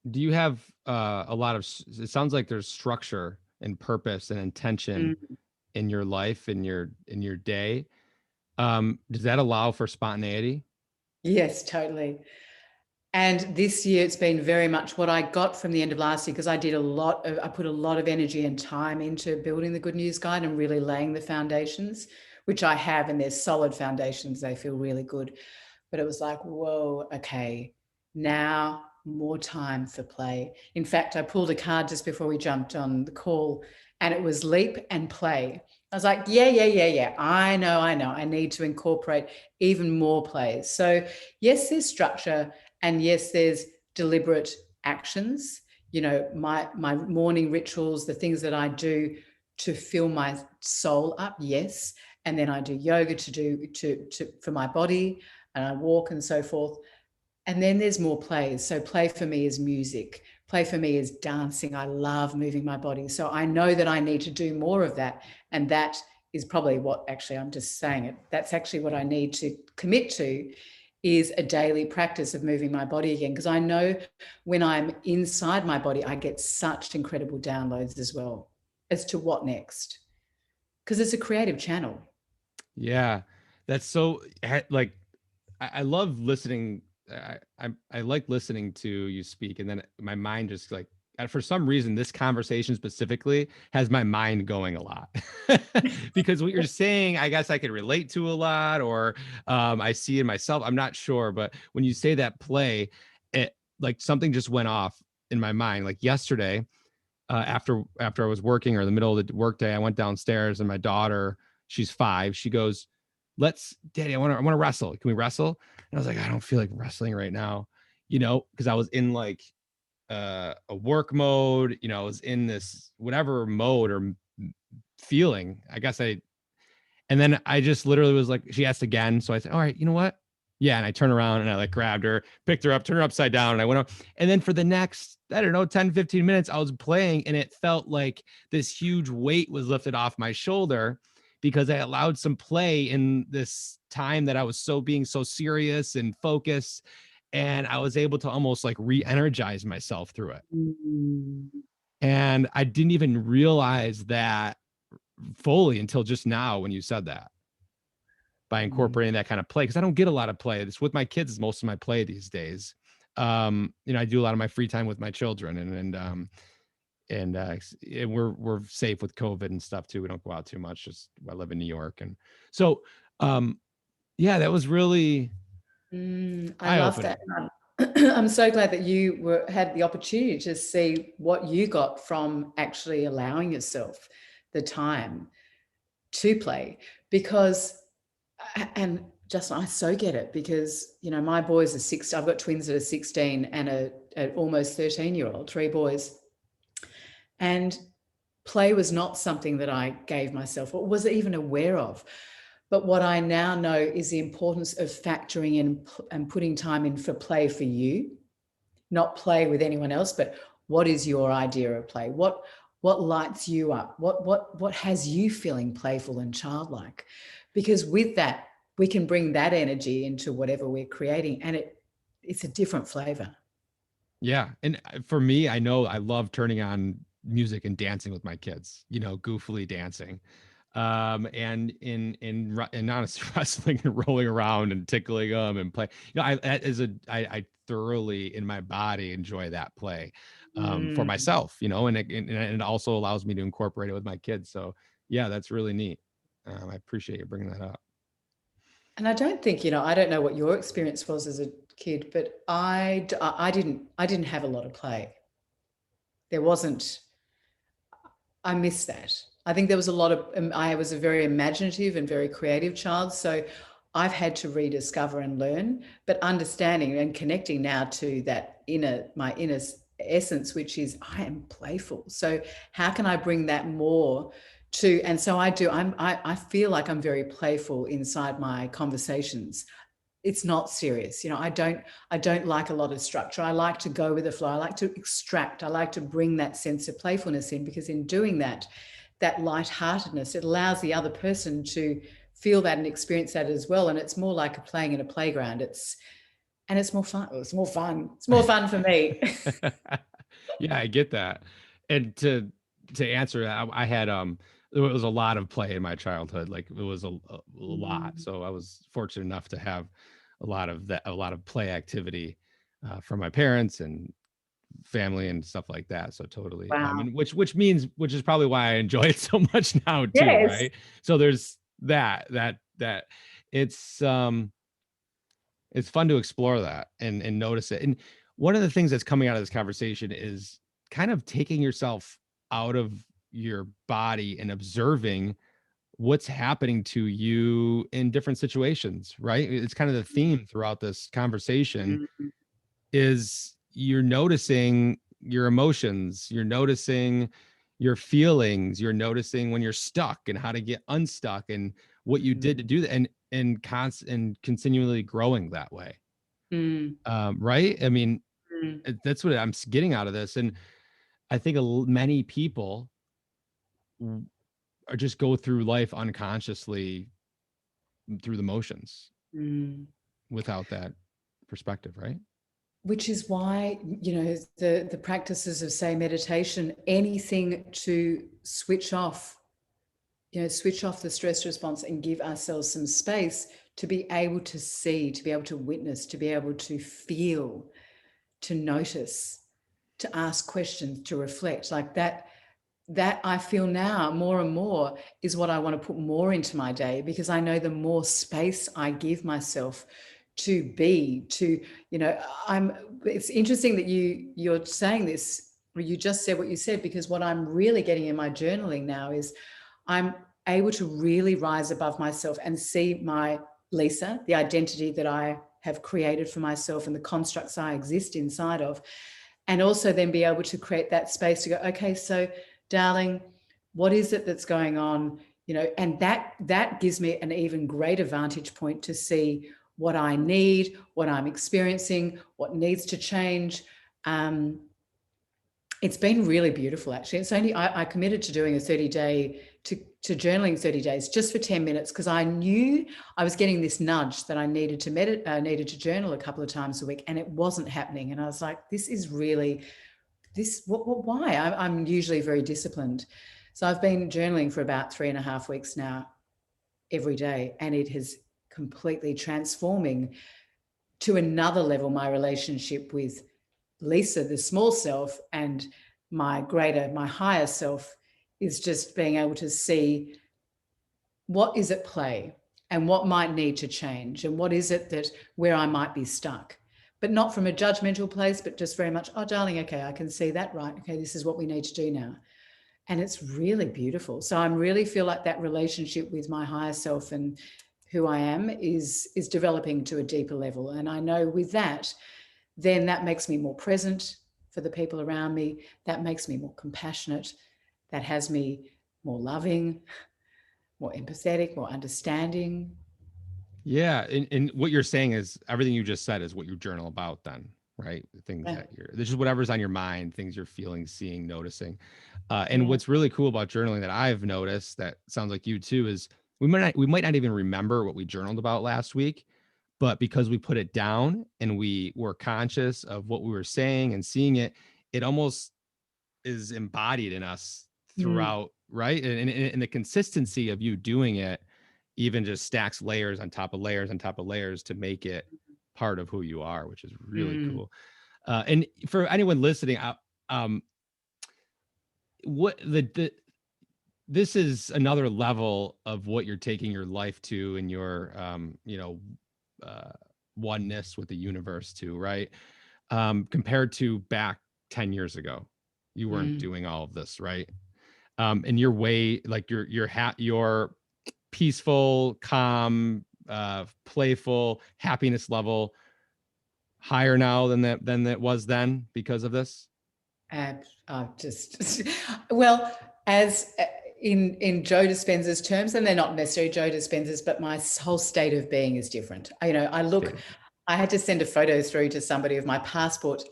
do you have a lot of it sounds like there's structure and purpose and intention Mm. in your life, in your day. Does that allow for spontaneity? Yes, totally. And this year, it's been very much what I got from the end of last year, because I put a lot of energy and time into building the Good News Guide and really laying the foundations, which I have, and there's solid foundations. They feel really good. But it was like, whoa, okay, now more time for play. In fact, I pulled a card just before we jumped on the call, and it was leap and play. I was like, yeah, yeah, yeah, yeah. I know. I need to incorporate even more plays. So yes, there's structure, and yes, there's deliberate actions. My morning rituals, the things that I do to fill my soul up, yes. And then I do yoga for my body, and I walk and so forth. And then there's more plays. So play for me is music. Play for me is dancing. I love moving my body. So I know that I need to do more of that. And that is probably what, actually, I'm just saying it, that's actually what I need to commit to, is a daily practice of moving my body again. Because I know when I'm inside my body, I get such incredible downloads as well as to what next. Because it's a creative channel. Yeah, that's so like I love listening. I like listening to you speak, and then my mind just like, for some reason this conversation specifically has my mind going a lot because what you're saying, I guess I could relate to a lot, or I see in myself. I'm not sure, but when you say that play, it like something just went off in my mind. Like yesterday, after I was working, or in the middle of the workday, I went downstairs and my daughter, she's 5, she goes, "Let's, Daddy, I want to wrestle. Can we wrestle?" And I was like, "I don't feel like wrestling right now," because I was in like a work mode. I was in this whatever mode or feeling. I guess and then I just literally was like, she asked again. So I said, "All right, you know what? Yeah." And I turned around and I like grabbed her, picked her up, turned her upside down, and I went up. And then for the next, I don't know, 10, 15 minutes, I was playing, and it felt like this huge weight was lifted off my shoulder because I allowed some play in this time that I was being so serious and focused. And I was able to almost like re-energize myself through it. Mm. And I didn't even realize that fully until just now when you said that, by Mm. incorporating that kind of play, because I don't get a lot of play. It's with my kids is most of my play these days. I do a lot of my free time with my children, and we're safe with COVID and stuff too. We don't go out too much. Just I live in New York, and so yeah, that was really I eye love that. opening. I'm so glad that you had the opportunity to see what you got from actually allowing yourself the time to play. Because, and just, I so get it, because my boys are 6. I've got twins that are 16 and a almost 13-year-old, 3 boys, and play was not something that I gave myself or was even aware of. But what I now know is the importance of factoring in and putting time in for play for you, not play with anyone else, but what is your idea of play? What what lights you up, what has you feeling playful and childlike, because with that we can bring that energy into whatever we're creating, and it's a different flavor. Yeah. And for me, I know I love turning on music and dancing with my kids, you know, goofily dancing. And in honest wrestling and rolling around and tickling them and play, you know, I thoroughly in my body enjoy that play for Mm. myself, you know, and it also allows me to incorporate it with my kids. So yeah, that's really neat. I appreciate you bringing that up. And I don't think, I don't know what your experience was as a kid, but I didn't have a lot of play. There wasn't. I miss that. I think there was a lot of, I was a very imaginative and very creative child. So I've had to rediscover and learn, but understanding and connecting now to that my inner essence, which is I am playful. So how can I bring that more to, and so I do, I feel like I'm very playful inside my conversations. It's not serious. I don't like a lot of structure. I like to go with the flow. I like to extract. I like to bring that sense of playfulness in, because in doing that, that lightheartedness, it allows the other person to feel that and experience that as well. And it's more like playing in a playground. It's more fun. It's more fun. It's more fun for me. Yeah, I get that. And to answer that, I had there was a lot of play in my childhood. Like it was a lot. Mm. So I was fortunate enough to have a lot of play activity from my parents and family and stuff like that. So totally. Wow. And which is probably why I enjoy it so much now too, Yes. right? So there's that it's fun to explore that and notice it. And one of the things that's coming out of this conversation is kind of taking yourself out of your body and observing what's happening to you in different situations, right? It's kind of the theme throughout this conversation Mm, is you're noticing your emotions, you're noticing your feelings, you're noticing when you're stuck and how to get unstuck and what you did to mm, do that and continually growing that way. mm, Right? I mean, mm, that's what I'm getting out of this. And I think many people are just go through life unconsciously through the motions mm. without that perspective, right? Which is why, the practices of, say, meditation, anything to switch off the stress response and give ourselves some space to be able to see, to be able to witness, to be able to feel, to notice, to ask questions, to reflect, like that I feel now more and more is what I want to put more into my day, because I know the more space I give myself to be, to, I'm it's interesting that you're saying this, or you just said what you said, because what I'm really getting in my journaling now is I'm able to really rise above myself and see my Lisa, the identity that I have created for myself and the constructs I exist inside of, and also then be able to create that space to go, okay, so darling, what is it that's going on? And that gives me an even greater vantage point to see what I need, what I'm experiencing, what needs to change. Um, it's been really beautiful, actually. It's only I committed to doing a 30-day to journaling 30 days just for 10 minutes, because I knew I was getting this nudge that I needed to needed to journal a couple of times a week, and it wasn't happening. And I was like, this is really this why I'm usually very disciplined. So I've been journaling for about 3.5 weeks now, every day, and it has completely transforming to another level my relationship with Lisa, the small self, and my higher self, is just being able to see what is at play and what might need to change, and what is it that where I might be stuck, but not from a judgmental place, but just very much, oh darling, okay, I can see that, right? Okay, this is what we need to do now. And it's really beautiful. So I really feel like that relationship with my higher self and who I am is developing to a deeper level. And I know with that, then that makes me more present for the people around me. That makes me more compassionate. That has me more loving, more empathetic, more understanding. Yeah. And what you're saying is everything you just said is what you journal about then. right? Things Yeah. that there's just whatever's on your mind, things you're feeling, seeing, noticing. And Yeah. what's really cool about journaling that I've noticed that sounds like you too is we might not even remember what we journaled about last week, but because we put it down and we were conscious of what we were saying and seeing it, it almost is embodied in us Mm. throughout, right? And the consistency of you doing it even just stacks layers on top of layers on top of layers to make it part of who you are, which is really Mm. cool. And for anyone listening, um, what the this is another level of what you're taking your life to and your uh oneness with the universe to, right? Compared to back 10 years ago. You weren't Mm. doing all of this, right? And your way, like your peaceful, calm, playful happiness level higher now than it was then because of this. I've just well, as in Joe Dispenza's terms, and they're not necessarily Joe Dispenza's, but my whole state of being is different. I look. State. I had to send a photo through to somebody of my passport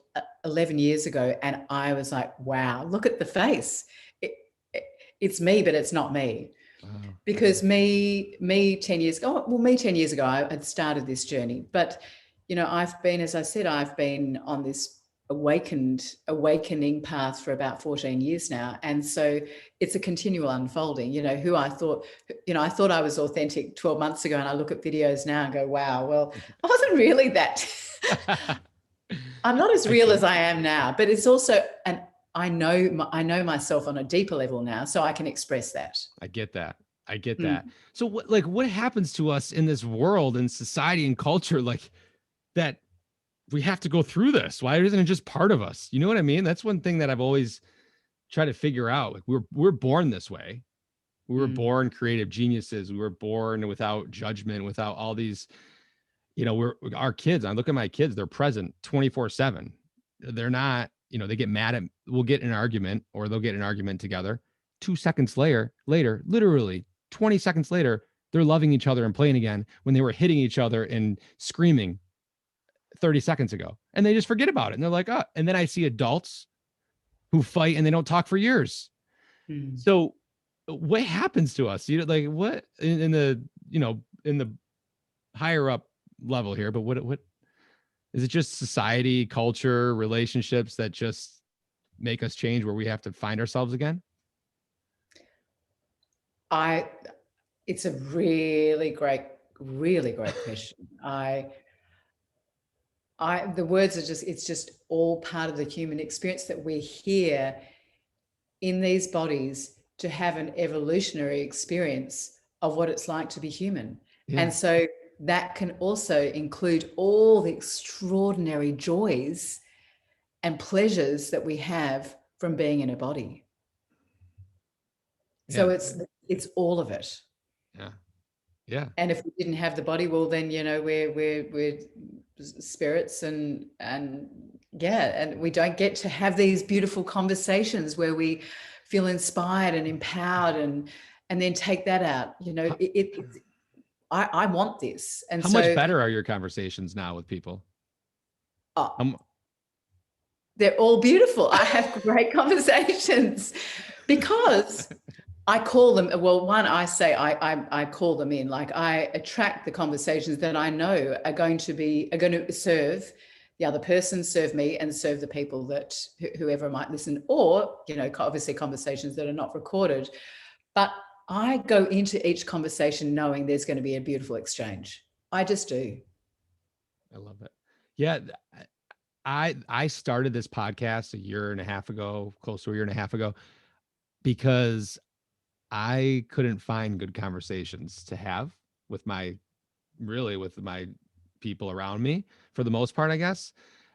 11 years ago, and I was like, "Wow, look at the face. It, it, it's me, but it's not me." Wow. Because me 10 years ago, well, me 10 years ago, I had started this journey. But, I've been, as I said, I've been on this awakening path for about 14 years now. And so it's a continual unfolding, who I thought I was authentic 12 months ago. And I look at videos now and go, wow, well, I wasn't really that. I'm not as I real get as it. I am now, but it's also, and I know myself on a deeper level now, so I can express that. I get that. I get that. Mm. So what happens to us in this world and society and culture like that we have to go through this? Why isn't it just part of us? You know what I mean? That's one thing that I've always tried to figure out. Like we're born this way. We were Mm. born creative geniuses. We were born without judgment, without all these, we're our kids. I look at my kids, they're present 24/7. They're not, they get mad at we'll get in an argument or they'll get in an argument together. 2 seconds later, literally 20 seconds later, they're loving each other and playing again when they were hitting each other and screaming 30 seconds ago. And they just forget about it. And they're like, oh, and then I see adults who fight and they don't talk for years. Mm. So what happens to us? Like what in the, in the higher up level here, but what is it? Just society, culture, relationships that just make us change where we have to find ourselves again? I It's a really great question. The words are just, it's just all part of the human experience that we're here in these bodies to have an evolutionary experience of what it's like to be human. Yeah. And so that can also include all the extraordinary joys and pleasures that we have from being in a body. So Yeah. it's all of it. Yeah. Yeah. And if we didn't have the body, well, then we're spirits, and yeah, and we don't get to have these beautiful conversations where we feel inspired and empowered, and then take that out. How, I want this, and how much so better are your conversations now with people? oh, Um, they're all beautiful. I have great conversations because I call them, well, one, I say I call them in, like I attract the conversations that I know are going to serve the other person, serve me, and serve the people that whoever might listen, or, obviously conversations that are not recorded. But I go into each conversation knowing there's going to be a beautiful exchange. I just do. I love it. Yeah. I started this podcast a year and a half ago, close to a year and a half ago, because I couldn't find good conversations to have with my people around me for the most part, I guess.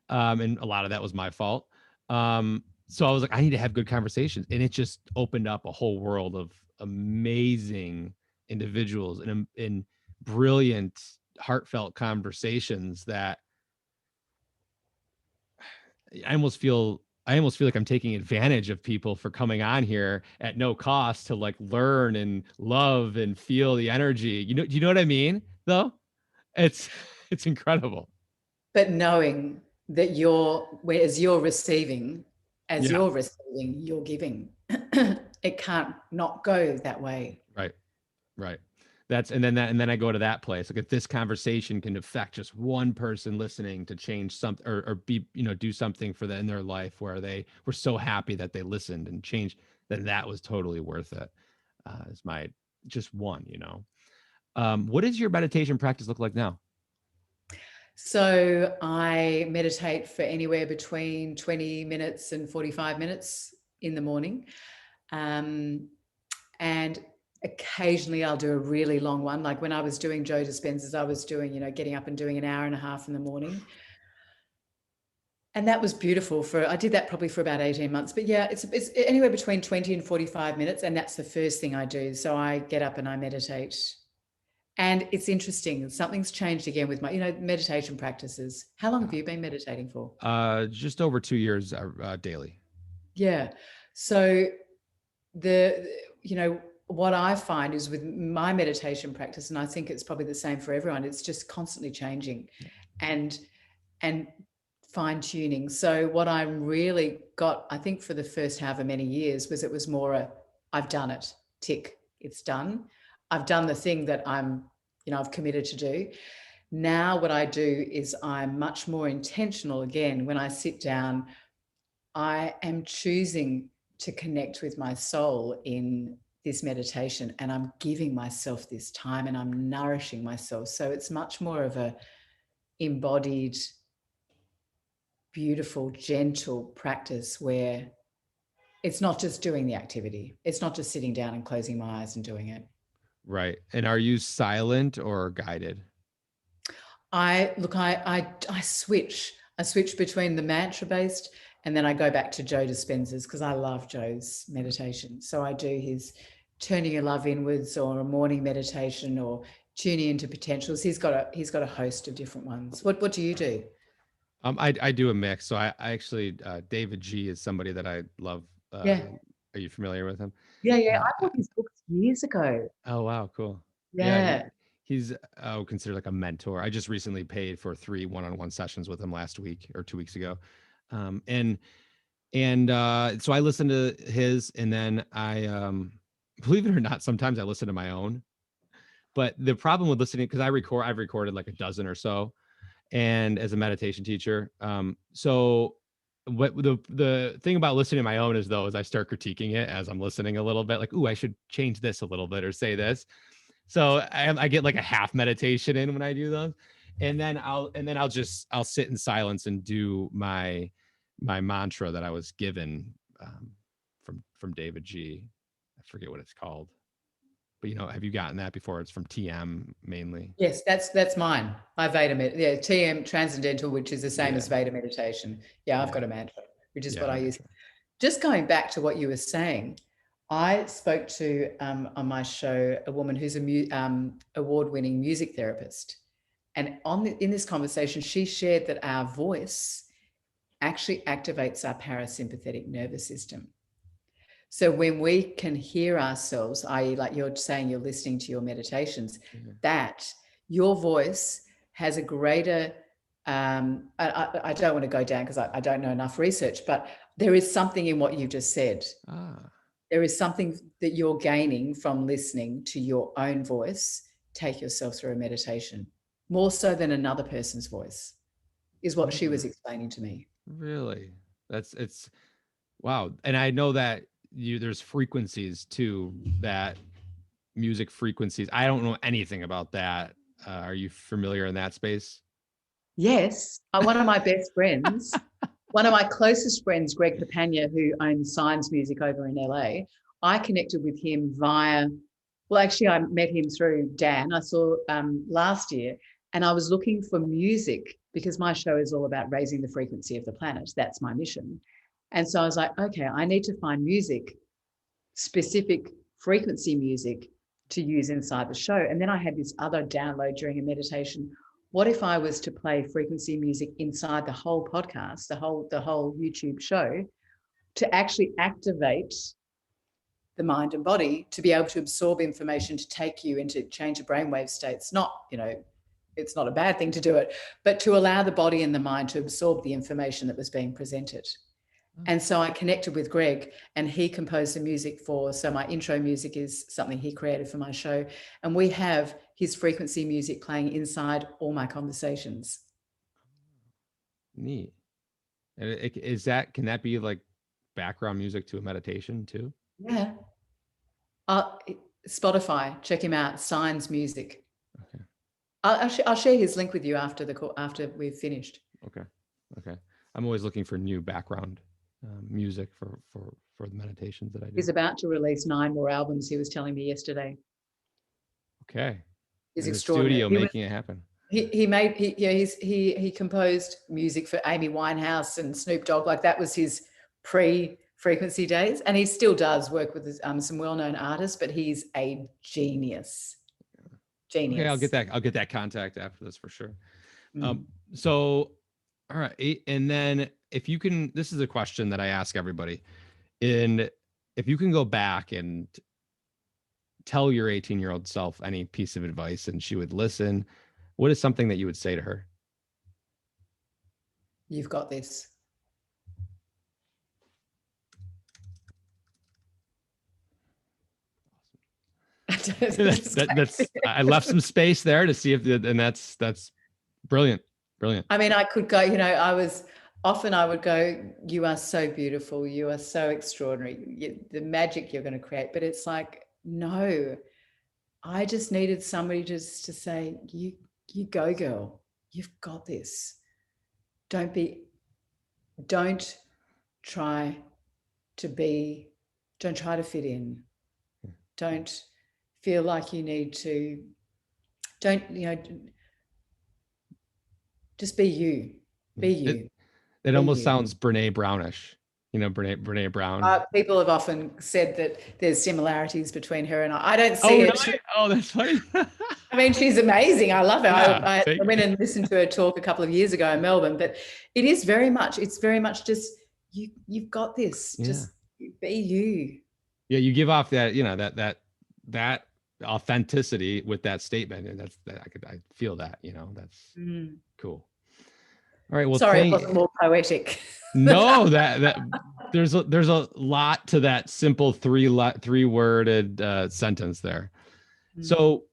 And a lot of that was my fault. So I was like, I need to have good conversations. And it just opened up a whole world of amazing individuals and brilliant, heartfelt conversations that I almost feel like I'm taking advantage of people for coming on here at no cost to like learn and love and feel the energy. Do you know what I mean? Though it's it's incredible. But knowing that as you're receiving, Yeah. you're giving. It can't not go that way. Right. Right. And then I go to that place. Like if this conversation can affect just one person listening to change something or be, do something for them in their life where they were so happy that they listened and changed, then that was totally worth it. Is my just one. What does your meditation practice look like now? So I meditate for anywhere between 20 minutes and 45 minutes in the morning. And occasionally I'll do a really long one. Like when I was doing Joe Dispenza's, I was doing, getting up and doing an hour and a half in the morning. And that was beautiful. I did that probably for about 18 months. But yeah, it's anywhere between 20 and 45 minutes. And that's the first thing I do. So I get up and I meditate. And it's interesting. Something's changed again with my, meditation practices. How long have you been meditating for? Just over 2 years daily. Yeah. So what I find is with my meditation practice, and I think it's probably the same for everyone, it's just constantly changing and fine tuning. So what I really got, I think for the first however many years, was it was more I've done it, tick, it's done. I've done the thing that I've committed to do. Now what I do is I'm much more intentional again. When I sit down, I am choosing to connect with my soul in this meditation, and I'm giving myself this time and I'm nourishing myself. So it's much more of a embodied, beautiful, gentle practice where it's not just doing the activity. It's not just sitting down and closing my eyes and doing it. Right. And are you silent or guided? I switch. I switch between the mantra based, and then I go back to Joe Dispenza's because I love Joe's meditation. So I do his turning your love inwards, or a morning meditation, or tuning into potentials. He's got a host of different ones. What do you do? I do a mix. So I actually David G is somebody that I love. Yeah. Are you familiar with him? Yeah, yeah. Uh, I bought his books years ago. oh wow, cool. Yeah, Yeah. he's considered like a mentor. I just recently paid for 3 one-on-one sessions with him last week or 2 weeks ago. And so I listened to his, and then I believe it or not, sometimes I listen to my own. But the problem with listening, because I've recorded like a dozen or so, and as a meditation teacher. So what the thing about listening to my own is though is I start critiquing it as I'm listening a little bit, like, ooh, I should change this a little bit or say this. So I get like a half meditation in when I do those, and then I'll sit in silence and do my mantra that I was given from David G. I forget what it's called, but have you gotten that before? It's from TM mainly. Yes, that's mine. My Veda TM Transcendental, which is the same Yeah, as Veda meditation. Yeah, I've yeah, got a mantra, which is yeah. what I use. Mantra. Just going back to what you were saying, I spoke to on my show a woman who's award-winning music therapist, and in this conversation, she shared that our voice actually activates our parasympathetic nervous system. So when we can hear ourselves, i.e., like you're saying, you're listening to your meditations, that your voice has a greater, I don't want to go down because I don't know enough research, but there is something in what you just said. Ah, There is something that you're gaining from listening to your own voice. Take yourself through a meditation, more so than another person's voice, is what she was explaining to me. really? It's wow. And I know that there's frequencies too, that music frequencies. I don't know anything about that. Are you familiar in that space? Yes, one of my best friends, one of my closest friends, Greg Papania, who owns Signs Music over in LA, I connected with him actually, I met him through Dan. I saw last year, and I was looking for music because my show is all about raising the frequency of the planet. That's my mission. And so I was like, okay, I need to find music, specific frequency music to use inside the show. And then I had this other download during a meditation. What if I was to play frequency music inside the whole podcast, the whole YouTube show, to actually activate the mind and body to be able to absorb information, to take you into change of brainwave states, not, it's not a bad thing to do it, but to allow the body and the mind to absorb the information that was being presented. And so I connected with Greg, and he composed the music so my intro music is something he created for my show. And we have his frequency music playing inside all my conversations. Neat. And can that be like background music to a meditation too? Yeah. Spotify, check him out, Signs Music. Okay. I'll share his link with you after we've finished. Okay. I'm always looking for new background music for the meditations that I do. He's about to release 9 more albums, he was telling me yesterday. Okay. He's in extraordinary. The studio making it happen. He composed music for Amy Winehouse and Snoop Dogg. Like, that was his pre-frequency days, and he still does work with some well-known artists, but he's a genius. Okay, I'll get that contact after this for sure. So, all right, and then if you can, this is a question that I ask everybody, and if you can go back and tell your 18-year-old self any piece of advice and she would listen, what is something that you would say to her? You've got this. That's I left some space there to see and that's brilliant. I mean, I could go, I would go, you are so beautiful, you are so extraordinary, the magic you're going to create. But it's like, no, I just needed somebody just to say, you go, girl, you've got this. Don't try to fit in. Don't feel like you need to, just be you. Be you. It almost sounds Brene Brownish. Brene Brown. People have often said that there's similarities between her and I don't see it. Really? Oh, that's funny. I mean, she's amazing. I love her. Yeah, I went and listened to her talk a couple of years ago in Melbourne, but it's very much just, you've got this. Yeah. Just be you. Yeah, you give off that, that authenticity with that statement, and I feel that, that's cool. All right. Well, sorry, it wasn't more poetic. No, that there's a lot to that simple three-worded sentence there. So,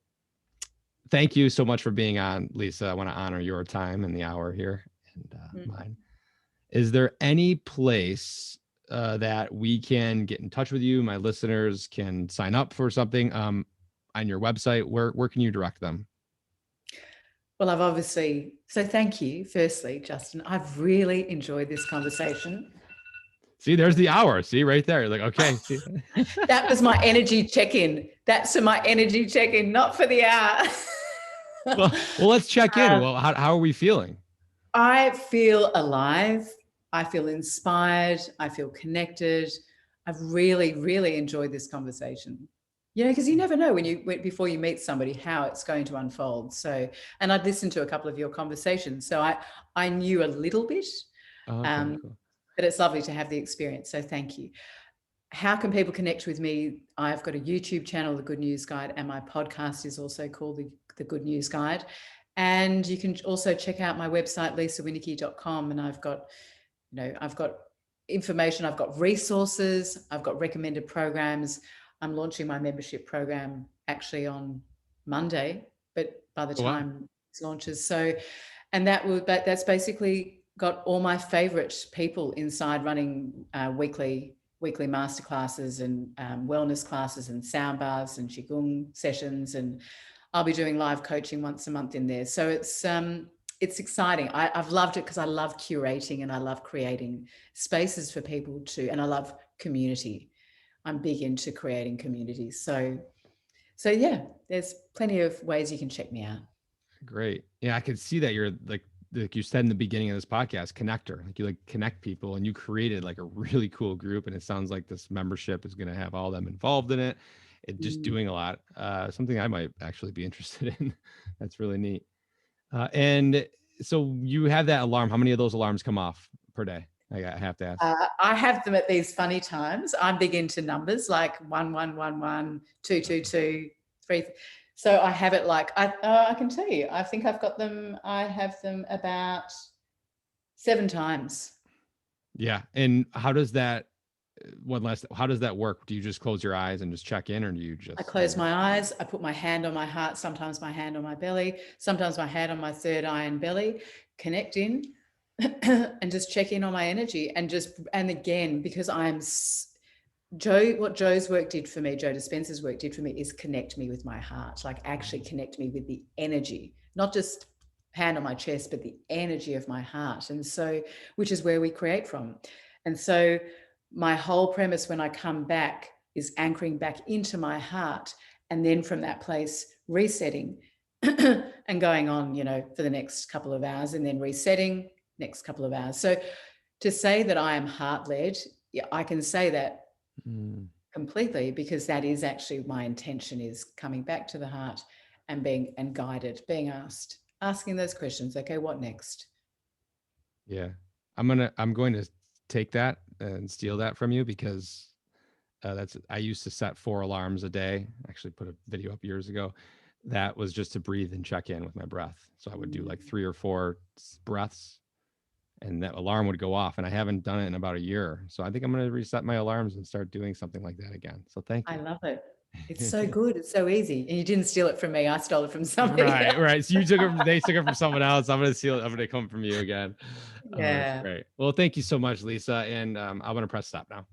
thank you so much for being on, Lisa. I want to honor your time and the hour here and mine. Is there any place that we can get in touch with you? My listeners can sign up for something on your website. Where can you direct them? Well, so thank you, firstly, Justin. I've really enjoyed this conversation. See, there's the hour. See, right there. You're like, okay. That was my energy check-in. That's my energy check-in, not for the hour. well, let's check in. Well, how are we feeling? I feel alive. I feel inspired. I feel connected. I've really, really enjoyed this conversation. Because you never know before you meet somebody how it's going to unfold. So, and I'd listened to a couple of your conversations, so I knew a little bit, cool. But it's lovely to have the experience. So thank you. How can people connect with me? I've got a YouTube channel, The Good News Guide, and my podcast is also called The Good News Guide. And you can also check out my website, lisawinneke.com, and I've got information, I've got resources, I've got recommended programs. I'm launching my membership program actually on Monday, but by the time it launches. So, and that's basically got all my favorite people inside running weekly masterclasses and wellness classes and sound baths and qigong sessions, and I'll be doing live coaching once a month in there. So it's exciting. I've loved it because I love curating and I love creating spaces for people and I love community. I'm big into creating communities. So yeah, there's plenty of ways you can check me out. Great. Yeah, I could see that you're like you said in the beginning of this podcast, connector. Like you connect people, and you created like a really cool group. And it sounds like this membership is going to have all them involved in it. It just doing a lot. Something I might actually be interested in. That's really neat. And so you have that alarm. How many of those alarms come off per day? I have to ask. I have them at these funny times. I'm big into numbers like 1111, 222, 3. So I have it like, I can tell you, I think I've got them, I have them about 7 times. Yeah. And how does that, one last, how does that work? Do you just close your eyes and just check in, or do you I just, close my eyes, I put my hand on my heart, sometimes my hand on my belly, sometimes my hand on my third eye and belly, connect in and just check in on my energy. And again, because what Joe's work did for me, Joe Dispenza's work did for me, is connect me with my heart, like actually connect me with the energy, not just hand on my chest, but the energy of my heart. And so, which is where we create from. And so my whole premise when I come back is anchoring back into my heart. And then from that place, resetting and going on, for the next couple of hours, and then resetting next couple of hours. So to say that I am heart led, yeah, I can say that mm, completely, because that is actually my intention, is coming back to the heart and being guided, being asking those questions. Okay, what next? yeah, I'm going to take that and steal that from you, because I used to set 4 alarms a day. I actually put a video up years ago. That was just to breathe and check in with my breath. So I would do like 3 or 4 breaths, and that alarm would go off. And I haven't done it in about a year. So I think I'm going to reset my alarms and start doing something like that again. So thank I you. love it. It's so good. It's so easy. And you didn't steal it from me. I stole it from somebody Right, else. right. So you took it. They took it from someone else. I'm gonna steal it. I'm gonna come from you again. Oh, that's Yeah. great. Well, thank you so much, Lisa. And I'm gonna press stop now.